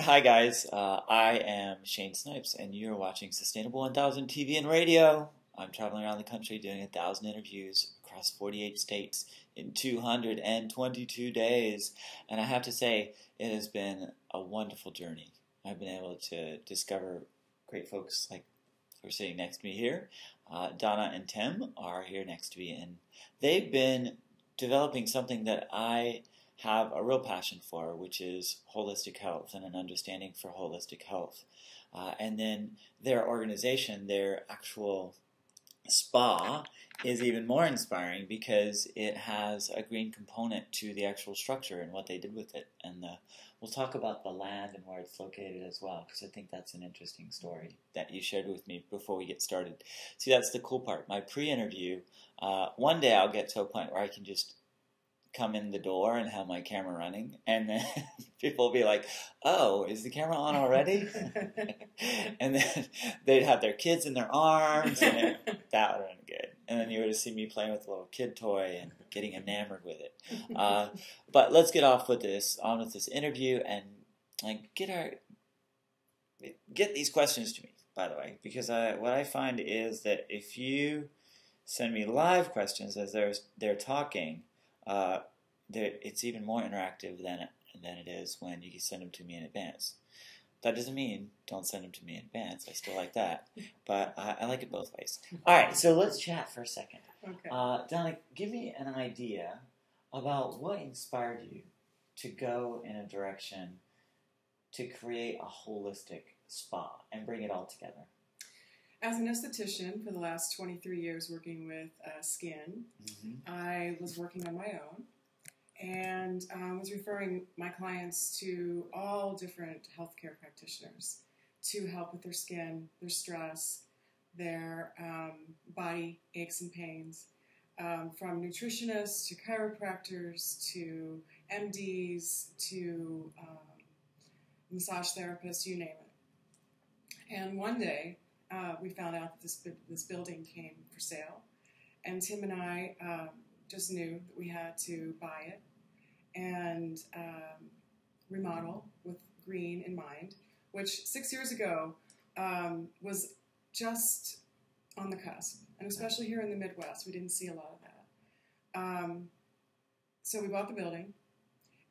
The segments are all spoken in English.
Hi guys, I am Shane Snipes, and you're watching Sustainable 1000 TV and radio. I'm traveling around the country doing 1,000 interviews across 48 states in 222 days, and I have to say, it has been a wonderful journey. I've been able to discover great folks like who are sitting next to me here. Donna and Tim are here next to me, and they've been developing something that I have a real passion for, which is holistic health and an understanding for holistic health. And then their organization, their actual spa, is even more inspiring because it has a green component to the actual structure and what they did with it. And we'll talk about the land and where it's located as well, because I think that's an interesting story that you shared with me before we get started. See, that's the cool part. My pre-interview, one day I'll get to a point where I can just come in the door and have my camera running, and then people will be like, "Oh, is the camera on already?" And then they'd have their kids in their arms, and that would have been good. And then you would have seen me playing with a little kid toy and getting enamored with it. But let's get on with this interview, and like get these questions to me. By the way, because what I find is that if you send me live questions as they're talking, it's even more interactive than it is when you send them to me in advance. That doesn't mean don't send them to me in advance. I still like that, but I like it both ways. All right, so let's chat for a second. Okay. Donna, give me an idea about what inspired you to go in a direction to create a holistic spa and bring it all together. As an esthetician for the last 23 years working with skin, I was working on my own and was referring my clients to all different healthcare practitioners to help with their skin, their stress, their body aches and pains, from nutritionists to chiropractors to MDs to massage therapists, you name it. And one day, we found out that this building came for sale, and Tim and I just knew that we had to buy it and remodel with green in mind, which 6 years ago was just on the cusp, and especially here in the Midwest, we didn't see a lot of that. So we bought the building,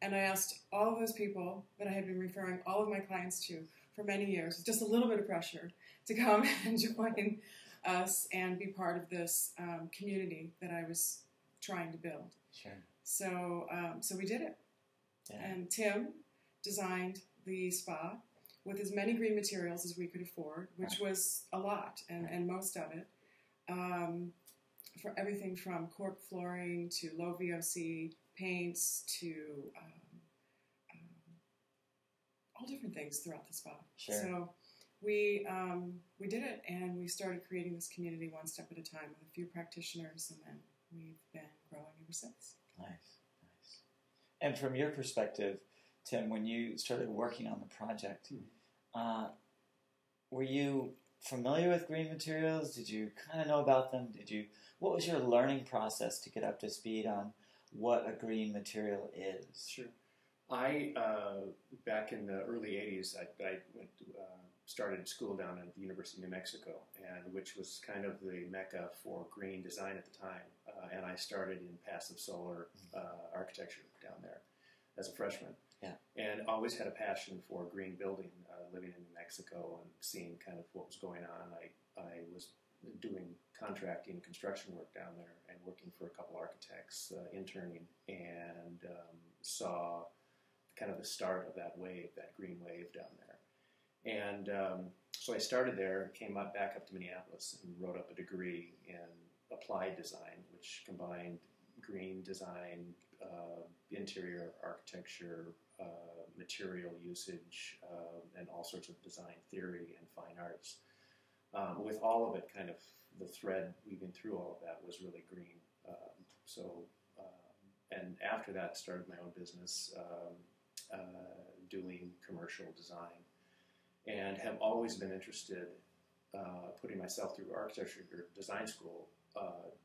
and I asked all of those people that I had been referring all of my clients to for many years, just a little bit of pressure, to come and join us and be part of this community that I was trying to build. Sure. So we did it. Yeah. And Tim designed the spa with as many green materials as we could afford, which was a lot, and most of it. For everything from cork flooring to low VOC paints to all different things throughout the spa. Sure. So we did it, and we started creating this community one step at a time with a few practitioners, and then we've been growing ever since. Nice, nice. And from your perspective, Tim, when you started working on the project, were you familiar with green materials? Did you kind of know about them? What was your learning process to get up to speed on what a green material is? Sure. Back in the early 80s, I went to, started school down at the University of New Mexico, and which was kind of the mecca for green design at the time. And I started in passive solar architecture down there as a freshman. Yeah. And always had a passion for green building, living in New Mexico and seeing kind of what was going on. I was doing contracting construction work down there and working for a couple architects, interning, and saw kind of the start of that wave, that green wave down there. And so I started there, came back up to Minneapolis, and wrote up a degree in applied design, which combined green design, interior architecture, material usage, and all sorts of design theory and fine arts. With all of it, kind of the thread weaving through all of that was really green. And after that, started my own business doing commercial design, and have always been interested, putting myself through architecture design school,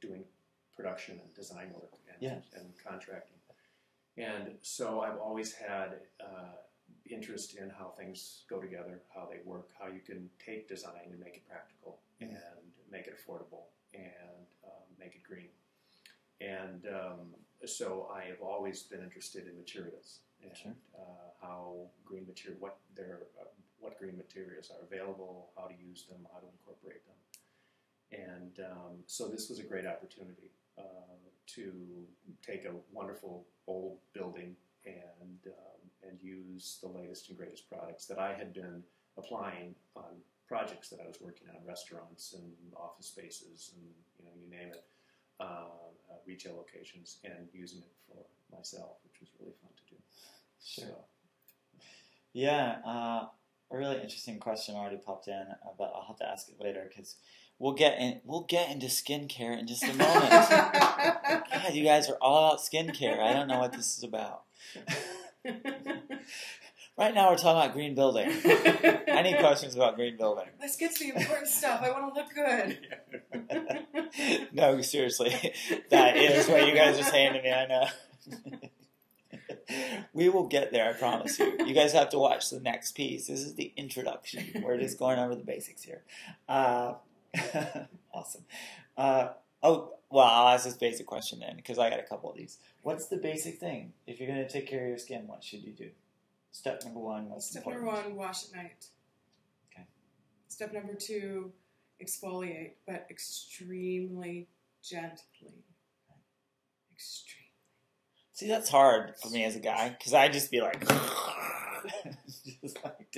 doing production and design work and contracting. And so I've always had interest in how things go together, how they work, how you can take design and make it practical and make it affordable and make it green. And so I have always been interested in materials and how green material, what green materials are available, how to use them, how to incorporate them. And so this was a great opportunity to take a wonderful old building and use the latest and greatest products that I had been applying on projects that I was working on, restaurants and office spaces and you name it, retail locations, and using it for myself, which was really fun to do. Sure. So. Yeah, a really interesting question already popped in, but I'll have to ask it later because we'll get into skincare in just a moment. God, you guys are all about skincare. I don't know what this is about. Right now we're talking about green building. I need questions about green building. Let's get to the important stuff. I want to look good. No, seriously. That is what you guys are saying to me, I know. We will get there, I promise you. You guys have to watch the next piece. This is the introduction. We're just going over the basics here. Awesome. I'll ask this basic question then, because I got a couple of these. What's the basic thing? If you're going to take care of your skin, what should you do? Step number one, what's important? Step number one, wash at night. Okay. Step number two, exfoliate, but extremely gently. Extremely. See, that's hard for me as a guy, because I just be like, just like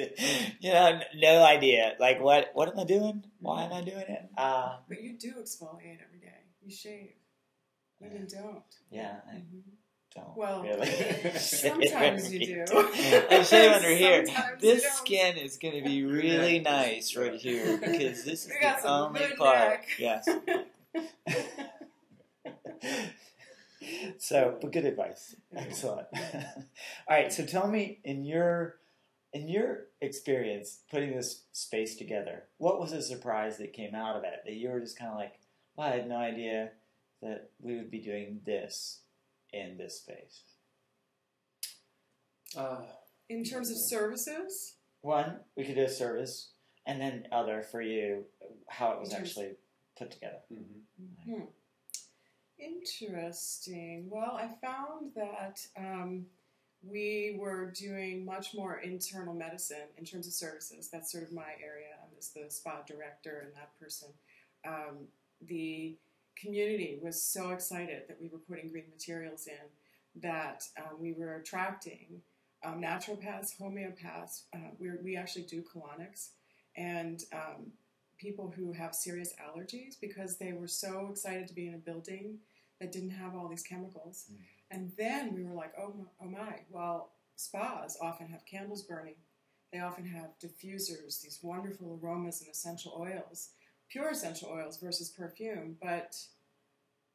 no idea. Like, what am I doing? Why am I doing it? But you do exfoliate every day. You shave. Women don't. Yeah, I don't. Well, really. sometimes you do. I shave under here. Sometimes This you don't. skin is going to be really nice right here, because this is We got the some only good part. neck. Yes. So, but good advice. Excellent. All right, so tell me, in your experience putting this space together, what was a surprise that came out of it that you were just kind of like, well, I had no idea that we would be doing this in this space? In terms of services? One, we could do a service, and then other for you, how it was actually put together. Mm-hmm. Interesting. Well, I found that we were doing much more internal medicine in terms of services. That's sort of my area. I'm just the spa director and that person. The community was so excited that we were putting green materials in that we were attracting naturopaths, homeopaths. We actually do colonics and people who have serious allergies because they were so excited to be in a building that didn't have all these chemicals. And then we were like, oh my, well, spas often have candles burning. They often have diffusers, these wonderful aromas and essential oils, pure essential oils versus perfume. But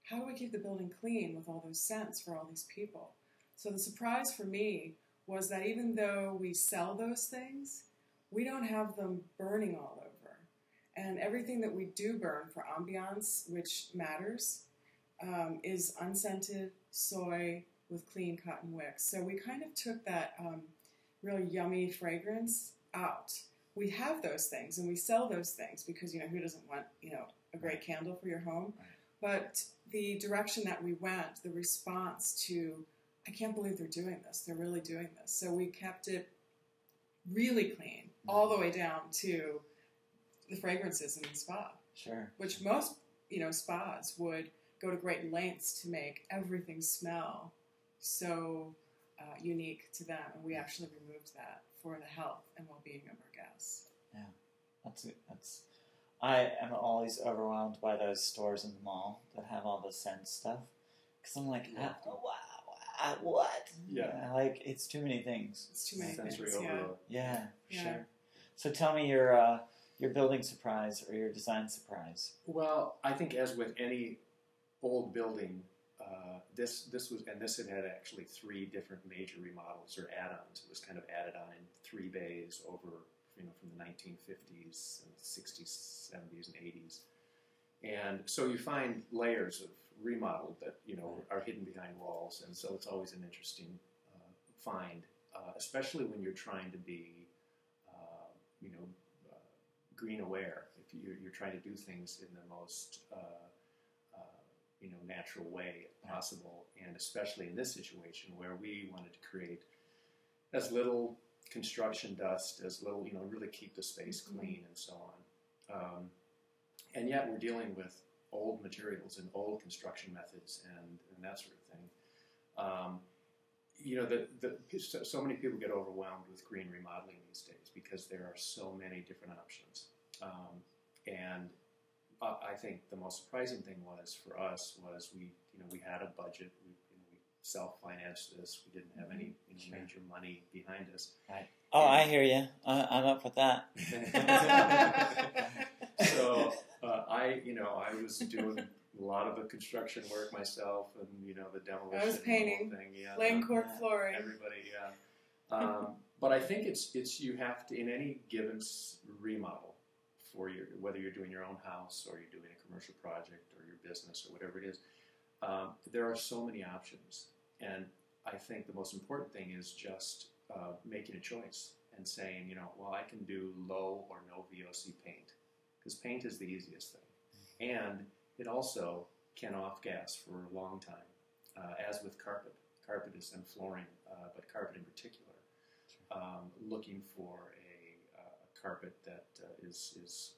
how do we keep the building clean with all those scents for all these people? So the surprise for me was that even though we sell those things, we don't have them burning all over. And everything that we do burn for ambiance, which matters, is unscented soy with clean cotton wicks. So we kind of took that really yummy fragrance out. We have those things and we sell those things because, who doesn't want, a great candle for your home? But the direction that we went, the response to, I can't believe they're doing this. They're really doing this. So we kept it really clean all the way down to the fragrances in the spa. Sure. Which most, spas would go to great lengths to make everything smell so unique to them. And we actually removed that for the health and well-being of our guests. Yeah, that's. I am always overwhelmed by those stores in the mall that have all the scent stuff because I'm like, wow, what? Yeah, like it's too many things. It's too many sensory things. overload. Yeah, sure. So tell me your building surprise or your design surprise. Well, I think as with any old building, this had actually 3 different major remodels or add-ons. It was kind of added on in 3 bays over, from the 1950s and 60s, 70s, and 80s. And so you find layers of remodel that, are hidden behind walls. And so it's always an interesting find. especially when you're trying to be, green aware. If you're trying to do things in the most, natural way possible, and especially in this situation where we wanted to create as little construction dust, as little, really keep the space clean and so on. And yet we're dealing with old materials and old construction methods and that sort of thing. So many people get overwhelmed with green remodeling these days because there are so many different options. And I think the most surprising thing for us was we had a budget. We self-financed this. We didn't have any major money behind us. Right. Oh, I hear you. I'm up with that. So I was doing a lot of the construction work myself, and the demolition. I was painting, thing. Yeah, laying cork flooring. Everybody, yeah. But I think it's you have to, in any given remodel, for whether you're doing your own house or you're doing a commercial project or your business or whatever it is, there are so many options. And I think the most important thing is just making a choice and saying, well, I can do low or no VOC paint, because paint is the easiest thing. And it also can off-gas for a long time, as with carpet. Carpet is and flooring, but carpet in particular. Looking for a carpet that is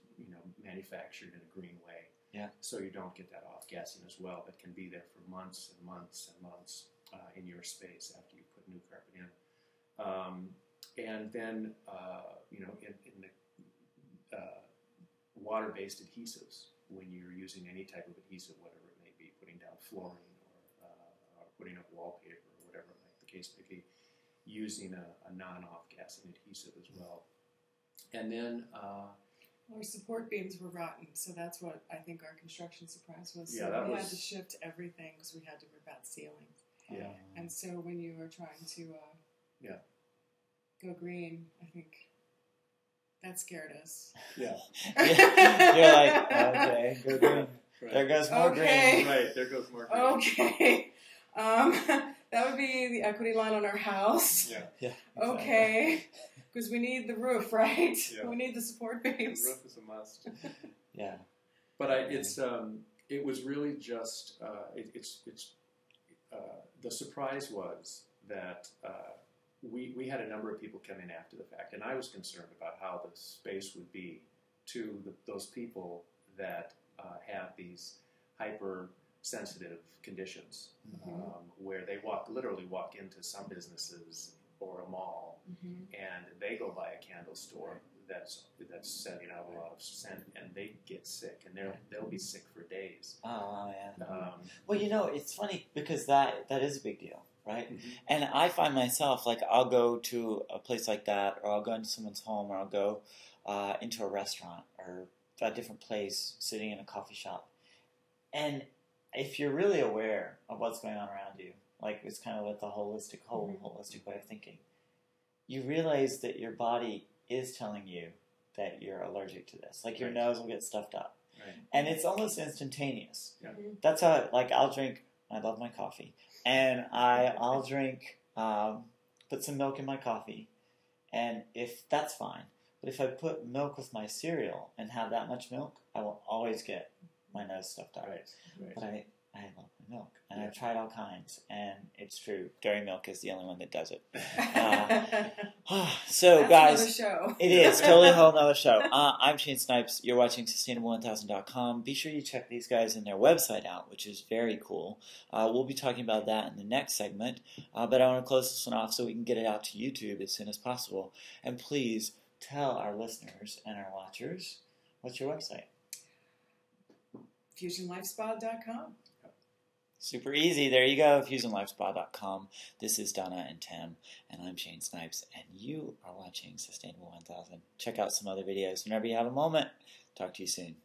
manufactured in a green way. Yeah. So you don't get that off-gassing as well. That can be there for months and months and months in your space after you put new carpet in. And then, in the water-based adhesives, when you're using any type of adhesive, whatever it may be, putting down flooring or putting up wallpaper or whatever the case may be, using a non-off-gassing adhesive as well. And then... our support beams were rotten, so that's what I think our construction surprise was. Yeah, so we had to shift everything because we had to rip out ceilings. Yeah. And so when you were trying to go green, I think that scared us. Yeah. You're like, okay, go green. Right. There goes more green. Right, there goes more green. Okay. That would be the equity line on our house. Yeah. Exactly. Okay. Because we need the roof, right? Yeah. We need the support beams. The roof is a must. Yeah. But it was really just the surprise was that we had a number of people come in after the fact, and I was concerned about how the space would be to those people that have these hypersensitive conditions, where they literally walk into some businesses or a mall, and they go by a candle store that's sending out a lot of scent, and they get sick, and they'll be sick for days. Oh, yeah. Well, it's funny because that is a big deal, right? Mm-hmm. And I find myself, like, I'll go to a place like that, or I'll go into someone's home, or I'll go into a restaurant, or a different place, sitting in a coffee shop. And if you're really aware of what's going on around you, like it's kind of like the holistic way of thinking, you realize that your body is telling you that you're allergic to this. Like your nose will get stuffed up. Right. And it's almost instantaneous. Yeah. That's how, I'll drink, I love my coffee, and I'll drink, put some milk in my coffee, and if that's fine. But if I put milk with my cereal and have that much milk, I will always get my nose stuffed up. Right. But I love my milk, and I've tried all kinds, and it's true. Dairy milk is the only one that does it. So, that's guys, another show. It is totally a whole nother show. I'm Shane Snipes. You're watching Sustainable1000.com. Be sure you check these guys and their website out, which is very cool. We'll be talking about that in the next segment, but I want to close this one off so we can get it out to YouTube as soon as possible. And please tell our listeners and our watchers, what's your website? FusionLifeSpa.com. Super easy. There you go, FusionLifeSpa.com. This is Donna and Tim, and I'm Shane Snipes, and you are watching Sustainable 1000. Check out some other videos whenever you have a moment. Talk to you soon.